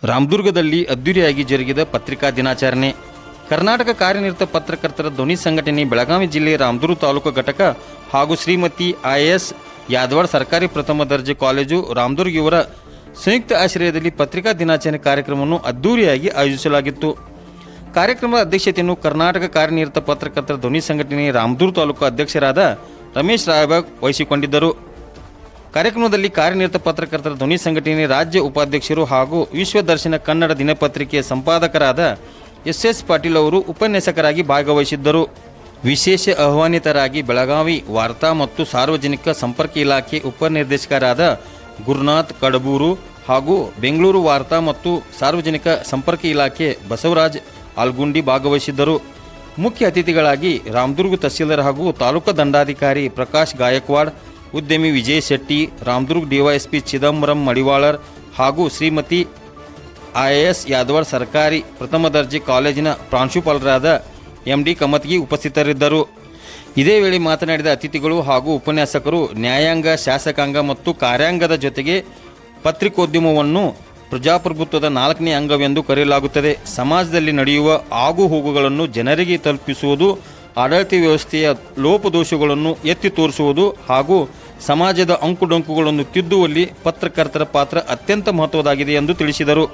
ರಾಮದುರ್ಗದಲ್ಲಿ ಅದ್ದೂರಿಯಾಗಿ ಜರುಗಿದ ಪತ್ರಿಕಾ ದಿನಾಚರಣೆ. ಕರ್ನಾಟಕ ಕಾರ್ಯನಿರತ ಪತ್ರಕರ್ತರ ಧ್ವನಿ ಸಂಘಟನೆ ಬೆಳಗಾವಿ ಜಿಲ್ಲೆ ರಾಮದುರ್ಗ ತಾಲೂಕು ಘಟಕ ಹಾಗೂ ಶ್ರೀಮತಿ IAS ಯಾದವಾಡ ಸರ್ಕಾರಿ ಪ್ರಥಮ ದರ್ಜೆ ಕಾಲೇಜು ರಾಮದುರ್ಗ ಇವರ ಸಂಯುಕ್ತ ಆಶ್ರಯದಲ್ಲಿ ಪತ್ರಿಕಾ ದಿನಾಚರಣೆ ಕಾರ್ಯಕ್ರಮವನ್ನು ಅದ್ದೂರಿಯಾಗಿ ಆಯೋಜಿಸಲಾಗಿತ್ತು. ಕಾರ್ಯಕ್ರಮದ ಅಧ್ಯಕ್ಷತೆಯನ್ನು ಕರ್ನಾಟಕ ಕಾರ್ಯನಿರತ ಪತ್ರಕರ್ತರ ಧ್ವನಿ ಸಂಘಟನೆ ರಾಮದುರ್ಗ ತಾಲೂಕು ಅಧ್ಯಕ್ಷರಾದ ರಮೇಶ್ ರಾಯಬಾಗ್ ವಹಿಸಿಕೊಂಡಿದ್ದರು. ಕಾರ್ಯಕ್ರಮದಲ್ಲಿ ಕಾರ್ಯನಿರತ ಪತ್ರಕರ್ತರ ಧ್ವನಿ ಸಂಘಟನೆ ರಾಜ್ಯ ಉಪಾಧ್ಯಕ್ಷರು ಹಾಗೂ ವಿಶ್ವದರ್ಶನ ಕನ್ನಡ ದಿನಪತ್ರಿಕೆಯ ಸಂಪಾದಕರಾದ SS ಪಾಟೀಲ್ ಅವರು ಉಪನ್ಯಾಸಕರಾಗಿ ಭಾಗವಹಿಸಿದ್ದರು. ವಿಶೇಷ ಆಹ್ವಾನಿತರಾಗಿ ಬೆಳಗಾವಿ ವಾರ್ತಾ ಮತ್ತು ಸಾರ್ವಜನಿಕ ಸಂಪರ್ಕ ಇಲಾಖೆ ಉಪನಿರ್ದೇಶಕರಾದ ಗುರುನಾಥ್ ಕಡಬೂರು ಹಾಗೂ ಬೆಂಗಳೂರು ವಾರ್ತಾ ಮತ್ತು ಸಾರ್ವಜನಿಕ ಸಂಪರ್ಕ ಇಲಾಖೆ ಬಸವರಾಜ್ ಆಲ್ಗುಂಡಿ ಭಾಗವಹಿಸಿದ್ದರು. ಮುಖ್ಯ ಅತಿಥಿಗಳಾಗಿ ರಾಮದುರ್ಗ ತಹಸೀಲ್ದಾರ್ ಹಾಗೂ ತಾಲೂಕು ದಂಡಾಧಿಕಾರಿ ಪ್ರಕಾಶ್ ಗಾಯಕ್ವಾಡ್, ಉದ್ಯಮಿ ವಿಜಯ್ ಶೆಟ್ಟಿ, ರಾಮದುರ್ಗ DYSP ಚಿದಂಬರಂ ಮಡಿವಾಳರ್ ಹಾಗೂ ಶ್ರೀಮತಿ IAS ಯಾದವಾಡ ಸರ್ಕಾರಿ ಪ್ರಥಮ ದರ್ಜೆ ಕಾಲೇಜಿನ ಪ್ರಾಂಶುಪಾಲರಾದ MD ಕಮತ್ಗಿ ಉಪಸ್ಥಿತರಿದ್ದರು. ಇದೇ ವೇಳೆ ಮಾತನಾಡಿದ ಅತಿಥಿಗಳು ಹಾಗೂ ಉಪನ್ಯಾಸಕರು ನ್ಯಾಯಾಂಗ, ಶಾಸಕಾಂಗ ಮತ್ತು ಕಾರ್ಯಾಂಗದ ಜೊತೆಗೆ ಪತ್ರಿಕೋದ್ಯಮವನ್ನು ಪ್ರಜಾಪ್ರಭುತ್ವದ 4ನೇ ಅಂಗವೆಂದು ಕರೆಯಲಾಗುತ್ತದೆ. ಸಮಾಜದಲ್ಲಿ ನಡೆಯುವ ಆಗುಹೋಗುಗಳನ್ನು ಜನರಿಗೆ ತಲುಪಿಸುವುದು, ಆಡಳಿತ ವ್ಯವಸ್ಥೆಯ ಲೋಪದೋಷಗಳನ್ನು ಎತ್ತಿ ತೋರಿಸುವುದು ಹಾಗೂ ಸಮಾಜದ ಅಂಕುಡೊಂಕುಗಳನ್ನು ತಿದ್ದುವಲ್ಲಿ ಪತ್ರಕರ್ತರ ಪಾತ್ರ ಅತ್ಯಂತ ಮಹತ್ವದಾಗಿದೆ ಎಂದು ತಿಳಿಸಿದರು.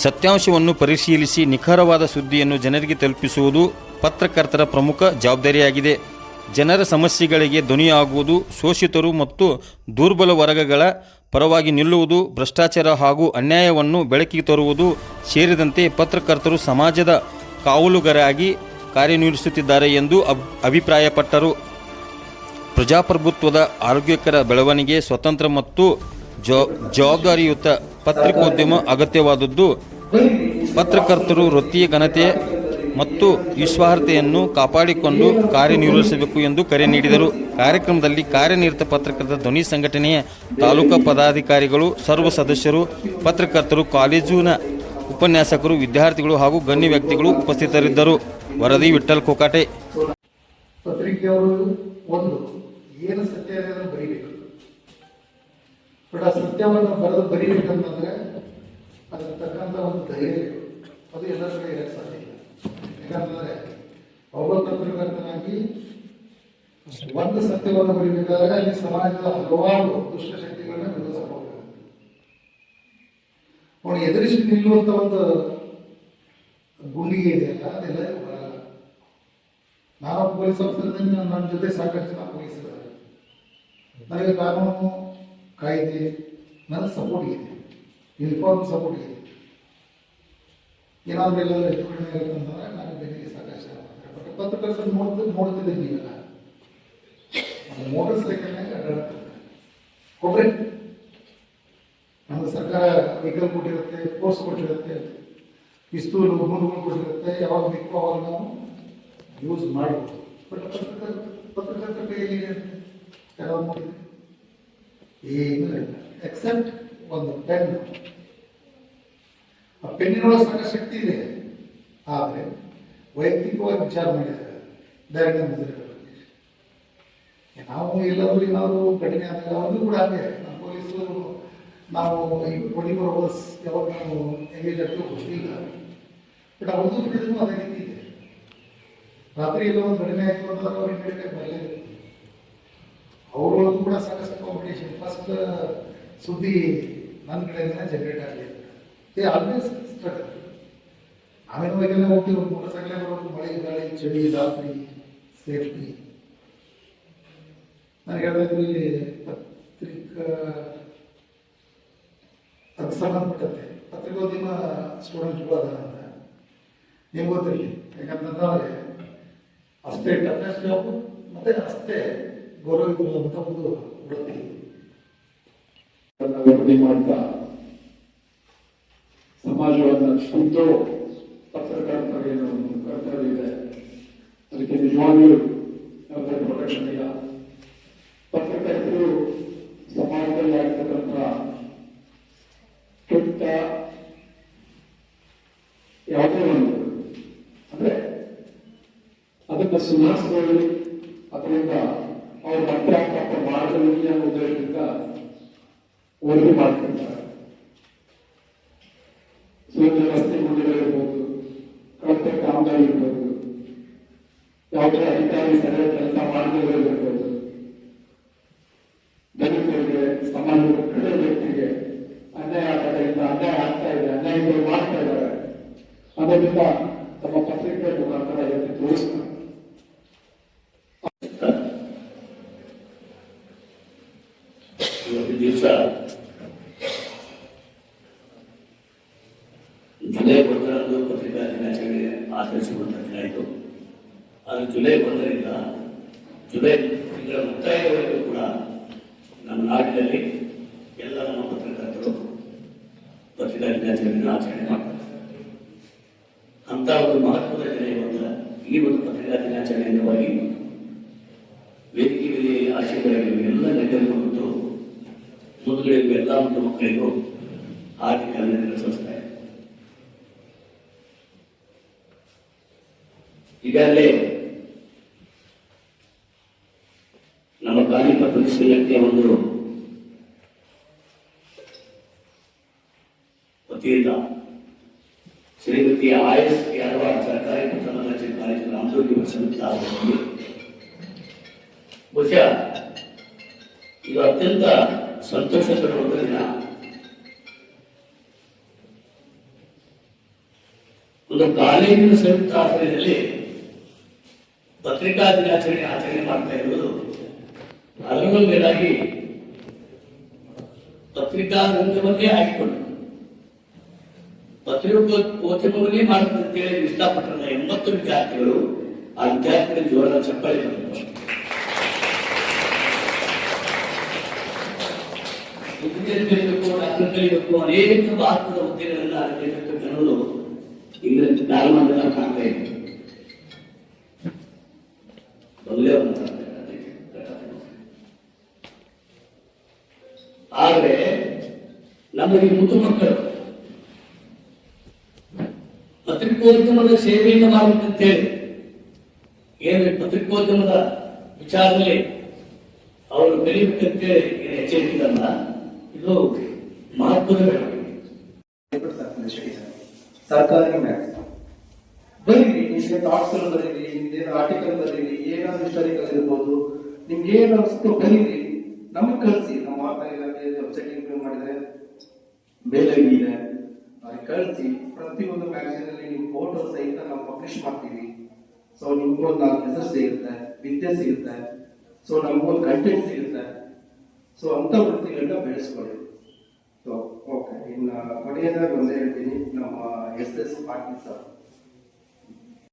ಸತ್ಯಾಂಶವನ್ನು ಪರಿಶೀಲಿಸಿ ನಿಖರವಾದ ಸುದ್ದಿಯನ್ನು ಜನರಿಗೆ ತಲುಪಿಸುವುದು ಪತ್ರಕರ್ತರ ಪ್ರಮುಖ ಜವಾಬ್ದಾರಿಯಾಗಿದೆ. ಜನರ ಸಮಸ್ಯೆಗಳಿಗೆ ಧ್ವನಿಯಾಗುವುದು, ಶೋಷಿತರು ಮತ್ತು ದುರ್ಬಲ ವರ್ಗಗಳ ಪರವಾಗಿ ನಿಲ್ಲುವುದು, ಭ್ರಷ್ಟಾಚಾರ ಹಾಗೂ ಅನ್ಯಾಯವನ್ನು ಬೆಳಕಿಗೆ ತರುವುದು ಸೇರಿದಂತೆ ಪತ್ರಕರ್ತರು ಸಮಾಜದ ಕಾವಲುಗಾರರಾಗಿ ಕಾರ್ಯನಿರ್ವಹಿಸುತ್ತಿದ್ದಾರೆ ಎಂದು ಅಭಿಪ್ರಾಯಪಟ್ಟರು. ಪ್ರಜಾಪ್ರಭುತ್ವದ ಆರೋಗ್ಯಕರ ಬೆಳವಣಿಗೆ, ಸ್ವತಂತ್ರ ಮತ್ತು ಜವಾಬ್ದಾರಿಯುತ ಪತ್ರಿಕೋದ್ಯಮ ಅಗತ್ಯವಾದದ್ದು. ಪತ್ರಕರ್ತರು ವೃತ್ತಿಯ ಘನತೆ ಮತ್ತು ವಿಶ್ವಾಸಾರ್ಹತೆಯನ್ನು ಕಾಪಾಡಿಕೊಂಡು ಕಾರ್ಯನಿರ್ವಹಿಸಬೇಕು ಎಂದು ಕರೆ ನೀಡಿದರು. ಕಾರ್ಯಕ್ರಮದಲ್ಲಿ ಕಾರ್ಯನಿರತ ಪತ್ರಕರ್ತರ ಧ್ವನಿ ಸಂಘಟನೆಯ ತಾಲೂಕಾ ಪದಾಧಿಕಾರಿಗಳು, ಸರ್ವ ಸದಸ್ಯರು, ಪತ್ರಕರ್ತರು, ಕಾಲೇಜಿನ ಉಪನ್ಯಾಸಕರು, ವಿದ್ಯಾರ್ಥಿಗಳು ಹಾಗೂ ಗಣ್ಯ ವ್ಯಕ್ತಿಗಳು ಉಪಸ್ಥಿತರಿದ್ದರು. ವರದಿ ವಿಠ್ಠಲ್ ಕೋಕಾಟೆ. ಪತ್ರಿಕೆಯವರು ಒಂದು ಏನು ಸತ್ಯ ಇದೆ ಅದನ್ನು ಬರೀಬೇಕು. ಬಟ್ ಆ ಸತ್ಯವನ್ನು ಬರೀಬೇಕಂತಂದ್ರೆ ಅದರ ತಕ್ಕಂಥ ಒಂದು ಧೈರ್ಯ ಬೇಕು. ಅದು ಎಲ್ಲರ ಕಡೆ ಇರಕ್ಕೆ ಸಾಧ್ಯ ಇಲ್ಲ. ಯಾಕಂತಂದ್ರೆ ಒಬ್ಬ ಪತ್ರಕರ್ತನಾಗಿ ಒಂದು ಸತ್ಯವನ್ನು ಬರೀಬೇಕಾದ್ರೆ ಅಲ್ಲಿ ಸಮಾಜದ ಹಲವಾರು ದುಷ್ಟಶಕ್ತಿಗಳನ್ನ ವಿರೋಧಿಸಬಹುದು. ಅವನು ಎದುರಿಸಿ ನಿಲ್ಲುವಂತ ಒಂದು ಗುಂಡಿಗೆ ಇದೆಯಲ್ಲ, ಅದೆಲ್ಲ ಬರಲ್ಲ. ನಾನು ಪೊಲೀಸ್ ಆಫೀಸರ್ದಿಂದ ನನ್ನ ಜೊತೆ ಸಾಕಷ್ಟು ಜನ ಪೊಲೀಸರು, ನನಗೆ ಕಾನೂನು ಕಾಯ್ದೆ ನನ್ನ ಸಪೋರ್ಟ್ ಇದೆ, ಯೂನಿಫಾರ್ಮ್ ಸಪೋರ್ಟ್ ಇದೆ. ಏನಾದರೂ ಎಲ್ಲ ಹೆಚ್ಚು ಕಡಿಮೆ ಇರುತ್ತಂತಂದ್ರೆ ನಾನು ಬೆನ್ನಿಗೆ ಸಾಕಷ್ಟು ಜನ ಮಾಡ್ತಾರೆ. ಬಟ್ ಪತ್ರಕರ್ತರು ನೋಡ್ತಿದ್ದೆ ನೀವೆಲ್ಲ ಮೋಟರ್ ಸೈಕಲ್ನಾಗ ಅಡ್ಡಾಡ್ತಾರೆ. ಕೊಬ್ಬರಿ ನಮ್ಗೆ ಸರ್ಕಾರ ವೆಹಿಕಲ್ ಕೊಟ್ಟಿರುತ್ತೆ, ಫೋರ್ಸ್ ಕೊಟ್ಟಿರುತ್ತೆ, ಪಿಸ್ತೂಲು ಗುಂಡುಗಳು ಕೊಟ್ಟಿರುತ್ತೆ. ಯಾವಾಗ ಬೇಕು ಅವಾಗ ನಾವು ಯೂಸ್ ಮಾಡಬಹುದು. ಬಟ್ ಪತ್ರಕರ್ತರ ಕೈಯಲ್ಲಿ ಯಾವಾಗ ಮಾಡಿದೆ ಏನೂ ಇಲ್ಲ, ಎಕ್ಸೆಪ್ಟ್ ಒಂದು ಪೆನ್. ಆ ಪೆನ್ನಿನೊಳಗೆ ಸಾಕಷ್ಟು ಶಕ್ತಿ ಇದೆ. ಆದರೆ ವೈಯಕ್ತಿಕವಾಗಿ ವಿಚಾರ ಮಾಡಿದ್ದಾರೆ ಡೈರೆಕ್ಟ್ ನಾವು ಎಲ್ಲರೂ ಏನಾದರೂ ಘಟನೆ ಆದಾಗ ಅವ್ರಿಗೂ ಕೂಡ ಹಾಗೆ ನಮ್ಮ ಪೊಲೀಸರು ನಾವು ಈ 24 hours ಯಾವಾಗ ನಾವು ಎಂಗೇಜ್ ಆಗ್ತೀವಿ ಗೊತ್ತಿಲ್ಲ. ಬಟ್ ಅವ್ರದ್ದು ಫೀಲ್ಡ್ನು ಅದೇ ರೀತಿ ಇದೆ. ರಾತ್ರಿ ಎಲ್ಲ ಒಂದು ಘಟನೆ ಆಯಿತು ಅಂತಂದ್ರೆ ಅವ್ರಿಗೆ ಇಮಿಡಿಯೇಟಾಗಿ ಬರಲೇಬೇಕು. ಅವ್ರೊಳಗೂ ಕೂಡ ಸಾಕಷ್ಟು ಕಾಂಪಿಟೇಷನ್. ಫಸ್ಟ್ ಸುದ್ದಿ ನನ್ನ ಕಡೆಯಿಂದ ಜನರೇಟ್ ಆಗಲಿ, ಆಲ್ವೇಸ್ ಸ್ಟ್ರಗಲ್. ಆಮೇಲೆ ಹೋಗೆಲ್ಲ ಹೋಗ್ತೀವಿ, ಒಂದು ಮೋಟರ್ ಸೈಕಲ್ ಬರೋದು, ಮಳೆ ಗಾಳಿ ಚಳಿ ರಾತ್ರಿ ಸೇಫ್ಟಿ. ನಾನು ಹೇಳಿದ್ರೆ ಇಲ್ಲಿ ಪತ್ರಿಕಾ ಅದಕ್ಕೆ ಸಂಬಂಧಪಟ್ಟಂತೆ ಪತ್ರಿಕೋದ್ಯಮ ಸ್ಟೂಡೆಂಟ್ಗಳು ಅದಾರ ಅಂತ ನಿಮ್ಗೆ ಗೊತ್ತಿರಲಿ. ಯಾಕಂತಂದ್ರೆ ಅಷ್ಟೇ ಟಫೆಸ್ಟ್ ಜಾಬ್ ಮತ್ತೆ ಅಷ್ಟೇ ಗೌರವಿತ ಒಂದು ವೃತ್ತಿ. ವರದಿ ಮಾಡ್ತಾ ಸಮಾಜವನ್ನು ಶುದ್ಧೋ ಪತ್ರಕರ್ತರಿಗೆ ಒಂದು ಕರ್ತವ್ಯ ಇದೆ. ಅದಕ್ಕೆ ನಿಜವಾಗ್ಲೂ ಪ್ರೊಟೆಕ್ಷನ್ ಇಲ್ಲ. ಪತ್ರಕರ್ತರು ಸಮಾಜದಲ್ಲಿ ಆಗ್ತಕ್ಕಂಥ ಕೆಟ್ಟ ಯಾವುದೇ ಒಂದು ಅಂದ್ರೆ ಅದನ್ನು ಸುಧಾರಿಸಿಕೊಳ್ಳಿ ಅದರಿಂದ ಅವ್ರ ಮಕ್ಕಳ ಮಾಡದಲ್ಲಿ ಅನ್ನೋ ಉದ್ದೇಶದಿಂದ ವರದಿ ಮಾಡ್ತಿರ್ತಾರೆ. ಸುಂದರ ರಸ್ತೆ ಗುಂಡಿಗಳಿರ್ಬೋದು, ಕಳಪೆ ಕಾಮಗಾರಿ ಇರ್ಬೋದು, ಯಾವುದೇ ಅಧಿಕಾರಿ ಸರಿಯಾದ ಕೆಲಸ ಮಾಡದಿರೋದಿರ್ಬೋದು, ದಲಿತರಿಗೆ, ಸಮಾಜದ ಕಡೆ ವ್ಯಕ್ತಿಗೆ ಅನ್ಯಾಯ ಆಗೋದ್ರಿಂದ ಅನ್ಯಾಯ ಆಗ್ತಾ ಇದೆ, ಅನ್ಯಾಯಗಳು ಮಾಡ್ತಾ ಇದ್ದಾರೆ. ಅದರಿಂದ ತಮ್ಮ ಪತ್ರಿಕೆ ಮುಖಾಂತರ ಎತ್ತಿ ತೋರಿಸ್ತಾರೆ. ಇವತ್ತು ದಿವಸ ಜುಲೈ 1ರಂದು ಪತ್ರಿಕಾ ದಿನಾಚರಣೆ ಆಚರಿಸಿಕೊಂಡ ದಿನ ಇದು. ಅದು ಜುಲೈ 1ರಿಂದ ಜುಲೈ ತಿಂಗಳ ಮುಕ್ತಾಯದವರೆಗೂ ಕೂಡ ನಮ್ಮ ನಾಡಿನಲ್ಲಿ ಎಲ್ಲ ನಮ್ಮ ಪತ್ರಕರ್ತರು ಪತ್ರಿಕಾ ದಿನಾಚರಣೆಯನ್ನು ಆಚರಣೆ ಮಾಡ್ತಾರೆ. ಅಂತ ಒಂದು ಮಹತ್ವದ ದಿನ ಇವತ್ತು. ಈ ಒಂದು ಪತ್ರಿಕಾ ದಿನಾಚರಣೆ ಅಂಗವಾಗಿ ವೇದಿಕೆ ಮೇಲೆ ಆಶೀರ್ವಾದಗಳಿವೆ ಎಲ್ಲ ಗಣ್ಯರು ಮತ್ತು ಮುಂದುಗಳಿಗೂ ಎಲ್ಲ ಮತ್ತು ಮಕ್ಕಳಿಗೂ ಆರ್ಥಿಕ ಅಭಿನಂದನೆ ಸಲ್ಲಿಸ್ತಾರೆ. ಈಗಾಗಲೇ ನಮ್ಮ ಕಾಣಿಪ ಪರಿಶೀಲನೆಗೆ ಒಂದು ವತಿಯಿಂದ ಶ್ರೀಮತಿ IS ಯಾದವಾಡ ಸರ್ಕಾರಿ ಪ್ರಥಮ ದರ್ಜೆ ಕಾಲೇಜಿನ ಆಂದೋಲನ ಸಂಯುಕ್ತ ಬಹುಶಃ ಇದು ಅತ್ಯಂತ ಸಂತೋಷ ತರುವಂತ ದಿನ. ಒಂದು ಕಾಲೇಜಿನ ಸಂಯುಕ್ತ ಆಶ್ರಯದಲ್ಲಿ ಪತ್ರಿಕಾ ದಿನಾಚರಣೆ ಆಚರಣೆ ಮಾಡ್ತಾ ಇರುವುದು, ಅದರಲ್ಲೂ ಮೇಲಾಗಿ ಪತ್ರಿಕಾ ರಂಗವನ್ನೇ ಆಯ್ಕೊಂಡು ಪತ್ರಿಕೋದ್ಯಮವನ್ನೇ ಮಾಡುತ್ತಂತೇಳಿ ಇಷ್ಟಪಟ್ಟಂತ 80 ವಿದ್ಯಾರ್ಥಿಗಳು ಆ ವಿದ್ಯಾರ್ಥಿಗಳ ಜೋರದ ಚಪ್ಪಾಳೆ ಬಂದರು. ಇಂಜಿನಿಯರ್ ಕಲಿಬೇಕು, ಡಾಕ್ಟರ್ ಕಲಿಬೇಕು, ಅನೇಕ ಮಹತ್ವದ ಹುದ್ದೆಗಳನ್ನ ಅಲ್ಲಿರ್ತಕ್ಕಂಥ ಜನರು ಇಂಗ್ಲೆಂಡ್ ಕಾಲಮಾನದಲ್ಲಿ ನಾವು ಕಾಣ್ತಾ ಇದ್ದೀವಿ. ಒಳ್ಳೆಯ ಆದರೆ ನಮಗೆ ಮುದ್ದು ಮಕ್ಕಳು ಪತ್ರಿಕೋದ್ಯಮದ ಸೇವೆಯನ್ನು ಮಾಡಬೇಕಂತೇಳಿ ಏನು ಪತ್ರಿಕೋದ್ಯಮದ ವಿಚಾರದಲ್ಲಿ ಅವರು ಕಲಿಬೇಕಂತೇಳಿ ಏನು ಎಚ್ಚರಿಕೆಯಲ್ಲ, ಇದು ಮಹತ್ವದ ಬೆಳವಣಿಗೆ. ಸರ್ಕಾರಿ ಮ್ಯಾಕ್ಸ್ ಬರೀರಿ, ನಿಮ್ಗೆ ಥಾಟ್ಸ್ ಬರೀರಿ, ನಿಮ್ಗೆ ಆರ್ಟಿಕಲ್ ಬರೀರಿ, ಏನಾದ್ರು ಹಿಸ್ಟಾರಿಕಲ್ ಇರ್ಬೋದು, ನಿಮ್ಗೆ ಏನು ಅನಿಸ್ತು ಬರೀರಿ, ನಮಗೆ ಕಳಿಸಿ. ನಮ್ಮ ವಾರ್ತಾ ಇಲಾಖೆ ವೆಬ್ಸೈಟ್ ಇಂಪ್ರೂವ್ ಮಾಡಿದ್ರೆ ಬೇಲಗಿ ಇದೆ, ಅವ್ರಿಗೆ ಕಳಿಸಿ. ಪ್ರತಿಯೊಂದು ಮ್ಯಾಗಝೀನ್ ಅಲ್ಲಿ ನಿಮ್ ಫೋಟೋ ಸಹಿತ ನಾವು ಪಬ್ಲಿಷ್ ಮಾಡ್ತೀವಿ. ಸೊ ನಿಮ್ಗೂ ಒಂದು 4 ಹೆಸರು ಸಿಗುತ್ತೆ, ವಿದ್ಯೆ ಸಿಗುತ್ತೆ, ಸೊ ನಮ್ಗೊಂದು ಕಂಟೆಂಟ್ ಸಿಗುತ್ತೆ. ಸೊ ಅಂತ ವೃತ್ತಿಗಳನ್ನ ಬೆಳೆಸ್ಕೊಳ್ಳಿ. ಸೊ ಓಕೆ, ಇನ್ನು ಕೊನೆಯದಾಗಿ ಒಂದೇ ಹೇಳ್ತೀನಿ, ನಮ್ಮ SS ಪಾಟೀಲ್ ಸರ್